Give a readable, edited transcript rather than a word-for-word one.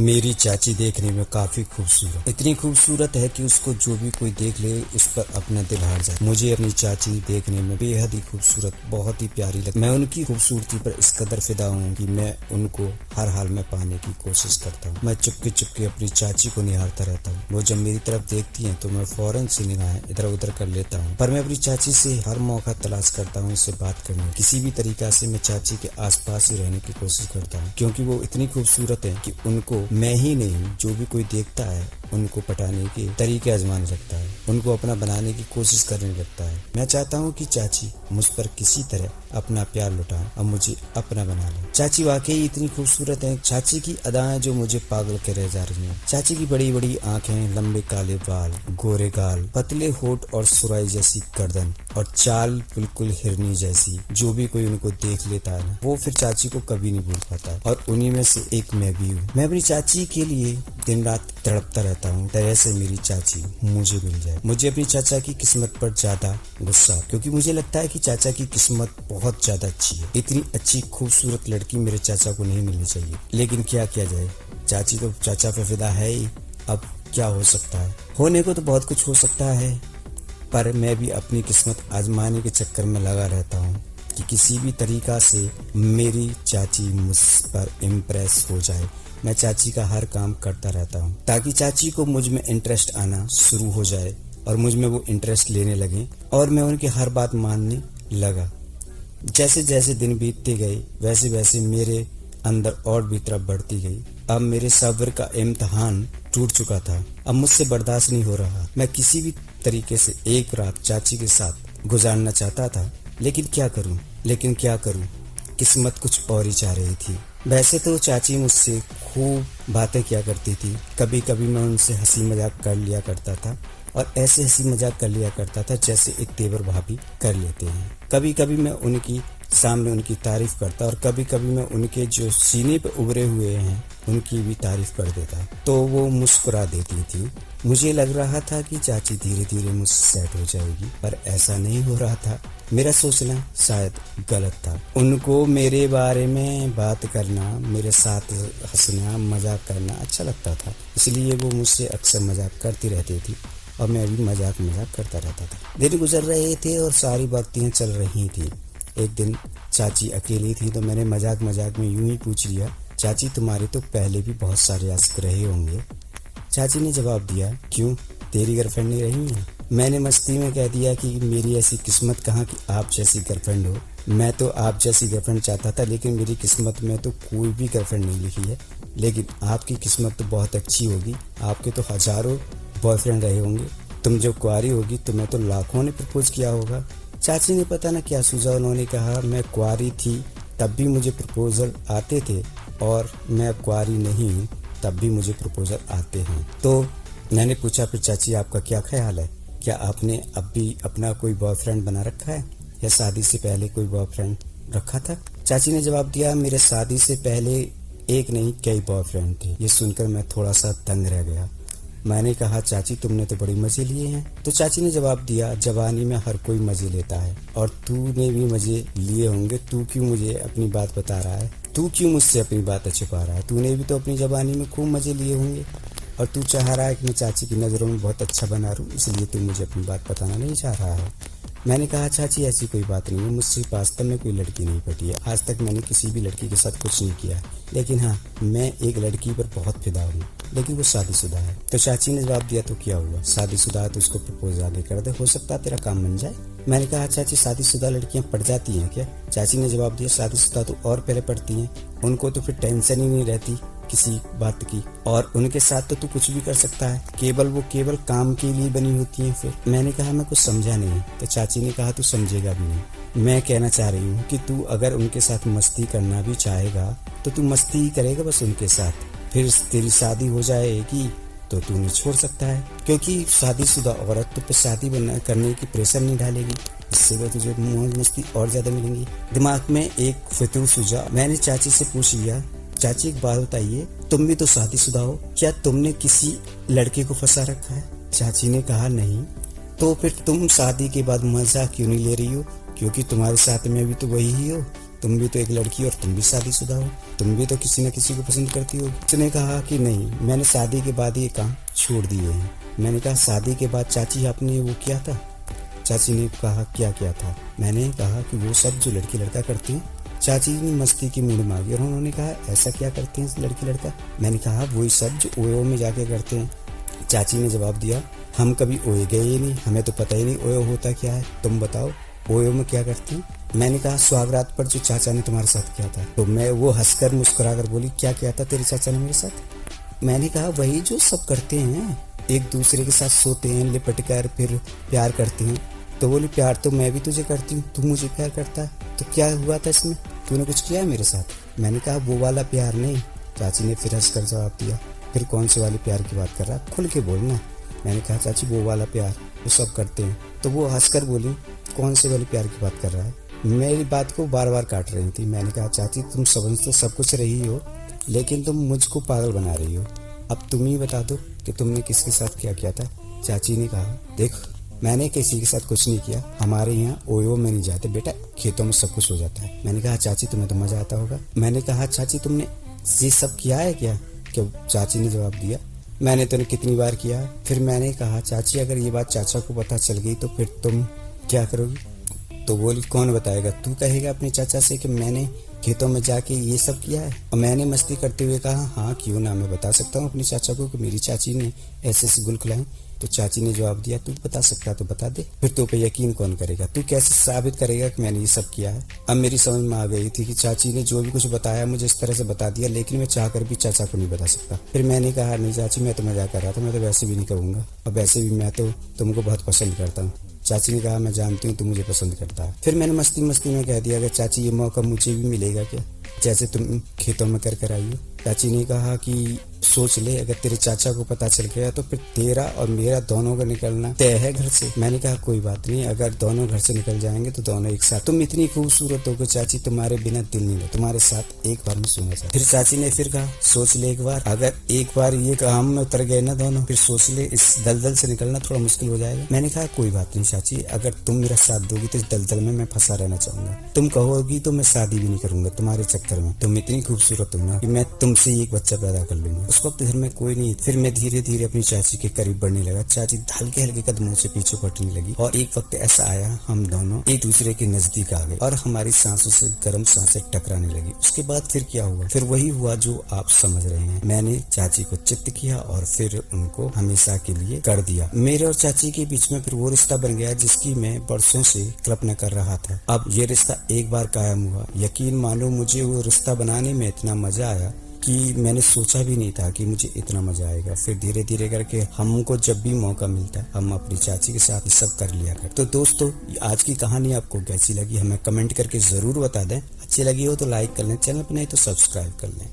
मेरी चाची देखने में काफी खूबसूरत, इतनी खूबसूरत है कि उसको जो भी कोई देख ले उस पर अपना दिल हार जाए। मुझे अपनी चाची देखने में बेहद ही खूबसूरत, बहुत ही प्यारी लगती। मैं उनकी खूबसूरती पर इस कदर फिदा हूँ कि मैं उनको हर हाल में पाने की कोशिश करता हूँ। मैं चुपके चुपके अपनी चाची को निहारता रहता हूँ। वो जब मेरी तरफ देखती है तो मैं फौरन से निगाहें इधर उधर कर लेता हूँ, पर मैं अपनी चाची से हर मौका तलाश करता हूँ उससे बात करने। किसी भी तरीका से मैं चाची के आसपास ही रहने की कोशिश करता हूँ, क्योंकि वो इतनी खूबसूरत है कि उनको मैं ही नहीं, जो भी कोई देखता है उनको पटाने के तरीके आजमाने लगता है, उनको अपना बनाने की कोशिश करने लगता है। मैं चाहता हूँ कि चाची मुझ पर किसी तरह अपना प्यार लुटाए और मुझे अपना बना ले। चाची वाकई इतनी खूबसूरत है। चाची की अदाएं जो मुझे पागल कर रह जा रही हैं। चाची की बड़ी बड़ी आंखें, लंबे काले बाल, गोरे गाल, पतले होठ और सुराई जैसी गर्दन और चाल बिल्कुल हिरनी जैसी। जो भी कोई उनको देख लेता है ना, वो फिर चाची को कभी नहीं भूल पाता, और उन्हीं में से एक मैं भी हूँ। मैं अपनी चाची के लिए दिन रात तड़पता रहता हूँ, तरह से मेरी चाची मुझे मिल जाए। मुझे अपनी चाचा की किस्मत पर ज्यादा गुस्सा, क्योंकि मुझे लगता है कि चाचा की किस्मत बहुत ज्यादा अच्छी है। इतनी अच्छी खूबसूरत लड़की मेरे चाचा को नहीं मिलनी चाहिए, लेकिन क्या किया जाए, चाची तो चाचा पे फिदा है ही। अब क्या हो सकता है? होने को तो बहुत कुछ हो सकता है, पर मैं भी अपनी किस्मत आजमाने के चक्कर में लगा रहता हूँ कि किसी भी तरीका से मेरी चाची मुझ पर इम्प्रेस हो जाए। मैं चाची का हर काम करता रहता हूँ ताकि चाची को मुझ में इंटरेस्ट आना शुरू हो जाए और मुझ में वो इंटरेस्ट लेने लगे और मैं उनकी हर बात मानने लगा। जैसे जैसे दिन बीतते गए वैसे वैसे मेरे अंदर और भी तरफ बढ़ती गई। अब मेरे सब्र का इम्तिहान टूट चुका था। अब मुझसे बर्दाश्त नहीं हो रहा। मैं किसी भी तरीके से एक रात चाची के साथ गुजारना चाहता था, लेकिन क्या करूं? किस्मत कुछ और ही चाह रही थी। वैसे तो चाची मुझसे खूब बातें किया करती थी। कभी कभी मैं उनसे हंसी मजाक कर लिया करता था, और ऐसे हंसी मजाक कर लिया करता था जैसे एक तेवर भाभी कर लेते हैं। कभी कभी मैं उनकी सामने उनकी तारीफ करता, और कभी कभी मैं उनके जो सीने पे उभरे हुए हैं उनकी भी तारीफ कर देता, तो वो मुस्कुरा देती थी। मुझे लग रहा था कि चाची धीरे धीरे मुझसे सेट हो जाएगी, पर ऐसा नहीं हो रहा था। मेरा सोचना शायद गलत था। उनको मेरे बारे में बात करना, मेरे साथ हंसना, मजाक करना अच्छा लगता था, इसलिए वो मुझसे अक्सर मजाक करती रहती थी और मैं भी मजाक करता रहता था। दिन गुजर रहे थे और सारी बातें चल रही थी। एक दिन चाची अकेली थी तो मैंने मजाक में यूं ही पूछ लिया, चाची तुम्हारे तो पहले भी बहुत सारे आशिक रहे होंगे। चाची ने जवाब दिया, क्यों, तेरी गर्लफ्रेंड नहीं रही है? मैंने मस्ती में कह दिया कि मेरी ऐसी किस्मत कहाँ कि आप जैसी गर्लफ्रेंड हो। मैं तो आप जैसी गर्लफ्रेंड चाहता था, लेकिन मेरी किस्मत में तो कोई भी गर्लफ्रेंड नहीं लिखी है। लेकिन आपकी किस्मत तो बहुत अच्छी होगी, आपके तो हजारों बॉयफ्रेंड रहे होंगे। तुम जो कुंवारी होगी तुम्हें तो लाखों ने प्रपोज किया होगा। चाची ने पता न क्या सूझा, उन्होंने कहा, मैं कुंवारी थी तब भी मुझे प्रपोजल आते थे, और मैं कुंवारी नहीं हूँ तब भी मुझे प्रपोजल आते हैं। तो मैंने पूछा, फिर चाची आपका क्या ख्याल है? क्या आपने अब भी अपना कोई बॉयफ्रेंड बना रखा है, या शादी से पहले कोई बॉयफ्रेंड रखा था? चाची ने जवाब दिया, मेरे शादी से पहले एक नहीं कई बॉयफ्रेंड थे। ये सुनकर मैं थोड़ा सा दंग रह गया। मैंने कहा, चाची तुमने तो बड़े मजे लिए हैं। तो चाची ने जवाब दिया, जवानी में हर कोई मजे लेता है, और तूने भी मजे लिए होंगे। तू क्यों मुझे अपनी बात बता रहा है? तू क्यों मुझसे अपनी बातें छुपा रहा है? तूने भी तो अपनी जवानी में खूब मजे लिए होंगे, और तू चाह रहा है कि मैं चाची की नज़रों में बहुत अच्छा बना रहूं, इसलिए तू मुझे अपनी बात बताना नहीं चाह रहा है। मैंने कहा, चाची ऐसी कोई बात नहीं है, मुझसे वास्तव में कोई लड़की नहीं पटी है। आज तक मैंने किसी भी लड़की के साथ कुछ नहीं किया, लेकिन हाँ, मैं एक लड़की पर बहुत फिदा हूँ, लेकिन वो शादीशुदा है। तो चाची ने जवाब दिया, तो क्या हुआ, शादीशुदा है तो उसको प्रपोज आगे कर दे, हो सकता है तेरा काम बन जाए। मैंने कहा, चाची शादीशुदा लड़कियां पड़ जाती हैं क्या? चाची ने जवाब दिया, शादीशुदा तो और पहले पड़ती हैं, उनको तो फिर टेंशन ही नहीं रहती किसी बात की, और उनके साथ तो तू कुछ भी कर सकता है, वो केवल काम के लिए बनी होती हैं फिर। मैंने कहा, मैं कुछ समझा नहीं। तो चाची ने कहा, तू समझेगा भी नहीं। मैं कहना चाह रही हूँ कि तू अगर उनके साथ मस्ती करना भी चाहेगा तो तू मस्ती ही करेगा बस उनके साथ, फिर तेरी शादी हो जाएगी तो तू नहीं छोड़ सकता है, क्योंकि शादीशुदा औरत तो पे शादी करने की प्रेशर नहीं डालेगी, इससे वो तुझे मौज मस्ती और ज्यादा मिलेंगी। दिमाग में एक फितूर सूझा। मैंने चाची से पूछ लिया, चाची एक बात बताइए, तुम भी तो शादीशुदा हो, क्या तुमने किसी लड़के को फंसा रखा है? चाची ने कहा, नहीं। तो फिर तुम शादी के बाद मजा क्यों नहीं ले रही हो? क्योंकि तुम्हारे साथ में भी तो वही ही हो। तुम भी तो एक लड़की और तुम भी शादीशुदा हो, तुम भी तो किसी न किसी को पसंद करती हो। उसने कहा कि नहीं, मैंने शादी के बाद ये काम छोड़ दिए हैं। मैंने कहा शादी के बाद चाची आपने वो किया था? चाची ने कहा क्या किया था? मैंने कहा कि वो सब जो लड़की लड़का करती हैं। चाची ने मस्ती की मूड में आ गई और उन्होंने कहा ऐसा क्या करते हैं लड़की लड़का? मैंने कहा वही सब जो ओयो में जाके करते हैं। चाची ने जवाब दिया हम कभी ओयो गए ही नहीं, हमें तो पता ही नहीं ओयो होता क्या है, तुम बताओ ओयो में क्या करते हैं। मैंने कहा सुहागरात पर जो चाचा ने तुम्हारे साथ किया था। तो मैं वो हंसकर मुस्कुराकर बोली क्या किया था तेरे चाचा ने मेरे साथ? मैंने कहा वही जो सब करते हैं, एक दूसरे के साथ सोते हैं, लिपट कर फिर प्यार करते हैं। तो बोली प्यार तो मैं भी तुझे करती हूँ, तू मुझे प्यार करता है, तो क्या हुआ था इसमें, तूने कुछ किया है मेरे साथ? मैंने कहा वो वाला प्यार नहीं। चाची ने फिर हंसकर जवाब दिया फिर कौन से वाले प्यार की बात कर रहा, खुल के बोलना। मैंने कहा चाची वो वाला प्यार वो सब करते हैं। तो वो हंसकर बोली कौन से वाले प्यार की बात कर रहा है? मेरी बात को बार बार काट रही थी। मैंने कहा चाची तुम समझ तो सब कुछ रही हो, लेकिन तुम मुझको पागल बना रही हो। अब तुम ही बता दो कि तुमने किसके साथ क्या किया था। चाची ने कहा देख मैंने किसी के साथ कुछ नहीं किया, हमारे यहाँ ओयो में नहीं जाते बेटा, खेतों में सब कुछ हो जाता है। मैंने कहा चाची तुम्हें तो मजा आता होगा। मैंने कहा चाची तुमने ये सब किया है क्या? चाची ने जवाब दिया मैंने तो कितनी बार किया। फिर मैंने कहा चाची अगर ये बात चाचा को पता चल गई तो फिर तुम क्या करोगी? तो बोली कौन बताएगा, तू कहेगा अपने चाचा से कि मैंने खेतों में जाके ये सब किया है? और मैंने मस्ती करते हुए कहा हाँ क्यों ना, मैं बता सकता हूँ अपने चाचा को कि मेरी चाची ने ऐसे ऐसे गुल खिलाए। तो चाची ने जवाब दिया तू बता सकता तो बता दे, फिर तो पे यकीन कौन करेगा, तू कैसे साबित करेगा कि मैंने ये सब किया है? अब मेरी समझ में आ गई थी कि चाची ने जो भी कुछ बताया मुझे इस तरह से बता दिया, लेकिन मैं चाहकर भी चाचा को नहीं बता सकता। फिर मैंने कहा नहीं चाची मैं तो मजाक कर रहा था, मैं तो वैसे भी नहीं कहूँगा, और वैसे भी मैं तो तुमको बहुत पसंद करता हूँ। चाची ने कहा मैं जानती हूँ तू मुझे पसंद करता है। फिर मैंने मस्ती मस्ती में कह दिया कि चाची ये मौका मुझे भी मिलेगा क्या, जैसे तुम खेतों में कर आई हो। चाची ने कहा कि सोच ले अगर तेरे चाचा को पता चल गया तो फिर तेरा और मेरा दोनों का निकलना तय है घर से। मैंने कहा कोई बात नहीं, अगर दोनों घर से निकल जाएंगे तो दोनों एक साथ। तुम इतनी खूबसूरत हो कि चाची तुम्हारे बिना दिल नहीं लगता, तुम्हारे साथ एक बार में सोना चाहिए। फिर चाची ने फिर कहा सोच ले एक बार, अगर एक बार ये काम में उतर गए ना दोनों, फिर सोच ले इस दलदल से निकलना थोड़ा मुश्किल हो जाएगा। मैंने कहा कोई बात नहीं चाची, अगर तुम मेरा साथ दोगी तो इस दलदल में मैं फंसा रहना चाहूंगा, तुम कहोगी तो मैं शादी भी नहीं करूंगा तुम्हारे चक्कर में, तुम इतनी खूबसूरत हो ना कि मैं तुमसे एक बच्चा पैदा कर लूंगा। उस वक्त घर में कोई नहीं। फिर मैं धीरे धीरे अपनी चाची के करीब बढ़ने लगा। चाची हल्के हल्के कदमों से पीछे हटने लगी और एक वक्त ऐसा आया हम दोनों एक दूसरे के नजदीक आ गए और हमारी सांसों से गर्म सांसें टकराने लगी। उसके बाद फिर क्या हुआ? फिर वही हुआ जो आप समझ रहे हैं। मैंने चाची को चित्त किया और फिर उनको हमेशा के लिए कर दिया। मेरे और चाची के बीच में फिर वो रिश्ता बन गया जिसकी मैं वर्षों से कल्पना कर रहा था। अब ये रिश्ता एक बार कायम हुआ। यकीन मानो मुझे वो रिश्ता बनाने में इतना मजा आया कि मैंने सोचा भी नहीं था कि मुझे इतना मजा आएगा। फिर धीरे धीरे करके हमको जब भी मौका मिलता हम अपनी चाची के साथ सब कर लिया कर। तो दोस्तों आज की कहानी आपको कैसी लगी हमें कमेंट करके जरूर बता दें। अच्छी लगी हो तो लाइक कर लें, चैनल पर नहीं तो सब्सक्राइब कर लें।